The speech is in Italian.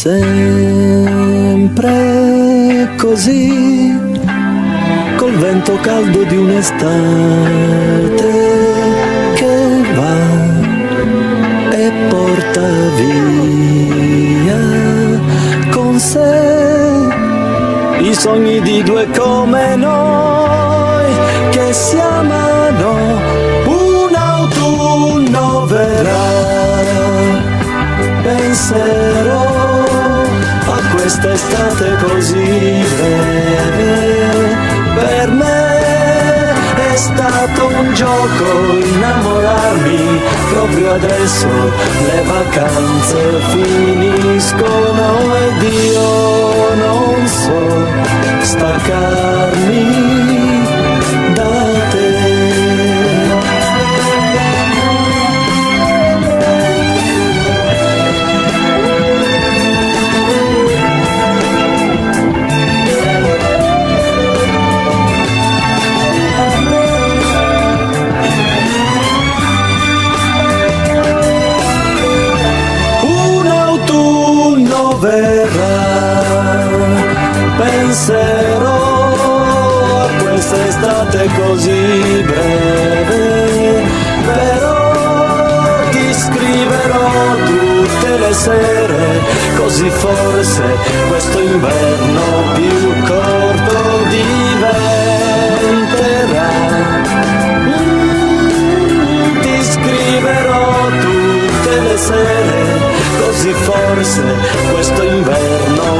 sempre così, col vento caldo di un'estate che va e porta via con sé i sogni di due come noi che si amano. Un autunno verrà, penserò a quest'estate così breve. Per me è stato un gioco innamorarmi, proprio adesso le vacanze finiscono ed io non so staccarmi da te. Verrà, penserò a quest'estate così breve, però ti scriverò tutte le sere, così forse questo inverno più corto diventerà. Ti scriverò tutte le sere, così forse questo inverno